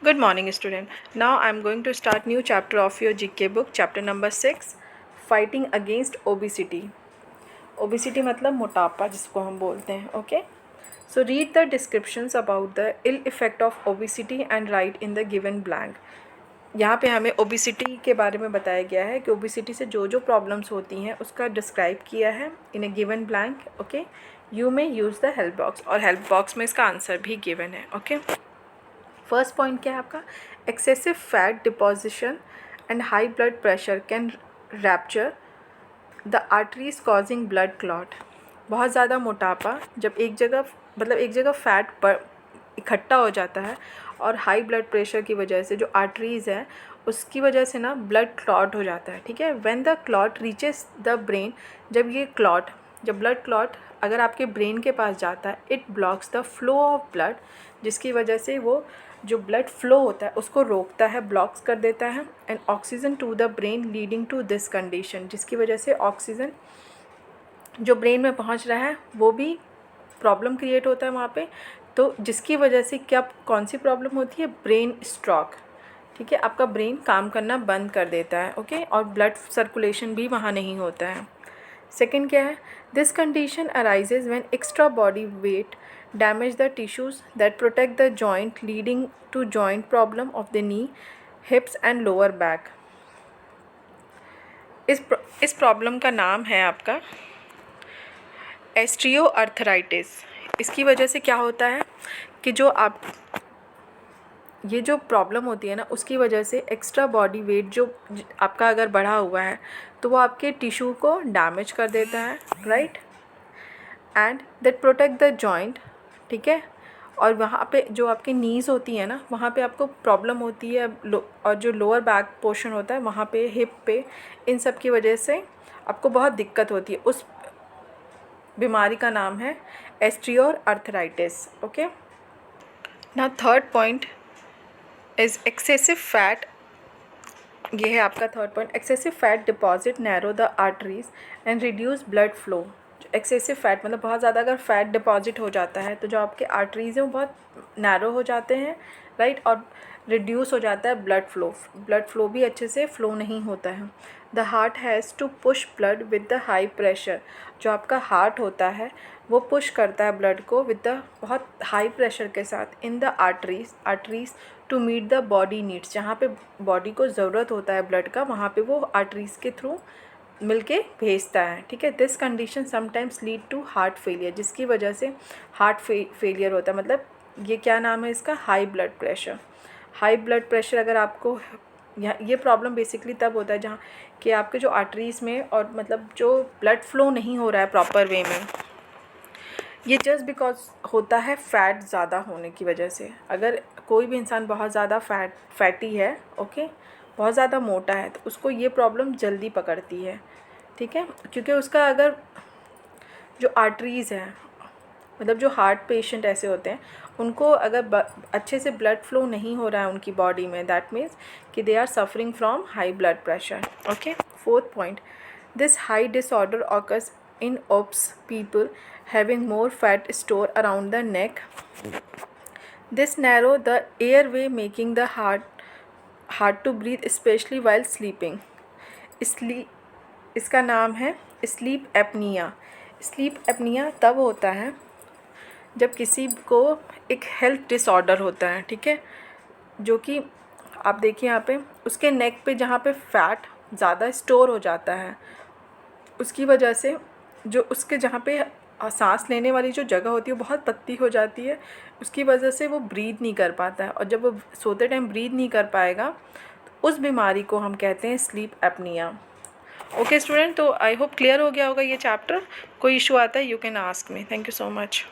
Good morning, student. Now I am going to start new chapter of your GK book, chapter number 6, Fighting Against Obesity. Obesity मतलब मोटापा जिसको हम बोलते हैं. Okay. So read the descriptions about the ill effect of obesity and write in the given blank. यहाँ पे हमें obesity के बारे में बताया गया है कि ओबिसिटी से जो जो प्रॉब्लम्स होती हैं उसका डिस्क्राइब किया है in a given blank. Okay, you may use the help box और हेल्प बॉक्स में इसका आंसर भी गिवन है. ओके, फर्स्ट पॉइंट क्या है आपका? Excessive fat deposition and high blood pressure can rapture the arteries causing blood clot. बहुत ज़्यादा मोटापा जब एक जगह फैट इकट्ठा हो जाता है और हाई ब्लड प्रेशर की वजह से जो आर्टरीज़ है उसकी वजह से ना ब्लड क्लॉट हो जाता है. ठीक है, when the clot reaches the brain, जब ब्लड क्लॉट अगर आपके ब्रेन के पास जाता है, it blocks the flow of blood, जिसकी वजह से वो जो ब्लड फ्लो होता है उसको रोकता है, ब्लॉक्स कर देता है. And oxygen to the brain leading to this condition, जिसकी वजह से ऑक्सीजन जो ब्रेन में पहुंच रहा है वो भी प्रॉब्लम क्रिएट होता है वहाँ पे. तो जिसकी वजह से कौन सी प्रॉब्लम होती है? Brain stroke. ठीक है, आपका ब्रेन काम करना बंद कर देता है. ओके, और ब्लड सर्कुलेशन भी वहाँ नहीं होता है. सेकेंड क्या है? This condition arises when extra body weight damage the tissues that protect the joint, leading to joint problem of the knee, hips and lower back. इस प्रॉब्लम का नाम है आपका ऑस्टियोआर्थराइटिस. इसकी वजह से क्या होता है कि ये जो प्रॉब्लम होती है ना, उसकी वजह से एक्स्ट्रा बॉडी वेट जो आपका अगर बढ़ा हुआ है तो वो आपके टिश्यू को डैमेज कर देता है. Right, and that protect the joint. ठीक है, और वहाँ पे जो आपकी नीज़ होती है ना, वहाँ पे आपको प्रॉब्लम होती है. और जो लोअर बैक पोर्शन होता है वहाँ पे, हिप पे, इन सब की वजह से आपको बहुत दिक्कत होती है. उस बीमारी का नाम है osteoarthritis. Okay, now third point is excessive fat. ये है आपका third point. Excessive fat deposit narrow the arteries and reduce blood flow. Excessive fat मतलब बहुत ज़्यादा अगर फैट डिपॉजिट हो जाता है तो जो आपके आर्टरीज हैं वो बहुत नैरो हो जाते हैं. राइट, और रिड्यूस हो जाता है ब्लड फ्लो भी अच्छे से फ्लो नहीं होता है. The heart has to push blood with the high pressure. जो आपका हार्ट होता है वो पुश करता है ब्लड को विद द बहुत हाई प्रेशर के साथ in the arteries to meet the body needs. जहाँ पे बॉडी को ज़रूरत होता है ब्लड का, वहाँ पे वो आर्टरीज के थ्रू मिलके भेजता है. ठीक है, this condition sometimes lead to heart failure, जिसकी वजह से हार्ट फेलियर होता है. मतलब ये क्या नाम है इसका? High blood pressure. High blood pressure अगर आपको ये प्रॉब्लम बेसिकली तब होता है जहाँ कि आपके जो आर्टरीज में और मतलब जो ब्लड फ्लो नहीं हो रहा है प्रॉपर वे में, ये जस्ट बिकॉज होता है फैट ज़्यादा होने की वजह से. अगर कोई भी इंसान बहुत ज़्यादा फैटी है, ओके, बहुत ज़्यादा मोटा है, तो उसको ये प्रॉब्लम जल्दी पकड़ती है. ठीक है, क्योंकि उसका अगर जो आर्टरीज़ है, मतलब जो हार्ट पेशेंट ऐसे होते हैं उनको अगर अच्छे से ब्लड फ्लो नहीं हो रहा है उनकी बॉडी में, दैट मीन्स कि they are suffering from high blood pressure. Okay, fourth point, this high disorder occurs in obese people having more fat store around the neck. This narrow the airway making the hard to breathe especially while sleeping. इसका नाम है sleep apnoea. Sleep apnoea तब होता है जब किसी को एक हेल्थ डिसऑर्डर होता है. ठीक है, जो कि आप देखिए यहाँ पे उसके नेक पे जहाँ पे फैट ज़्यादा स्टोर हो जाता है, उसकी वजह से जो उसके जहाँ पे सांस लेने वाली जो जगह होती है वो बहुत पतली हो जाती है. उसकी वजह से वो ब्रीथ नहीं कर पाता है, और जब वो सोते टाइम ब्रीथ नहीं कर पाएगा तो उस बीमारी को हम कहते हैं स्लीप एपनिया. ओके स्टूडेंट, तो आई होप क्लियर हो गया होगा ये चैप्टर. कोई इशू आता है you can ask me. Thank you so much.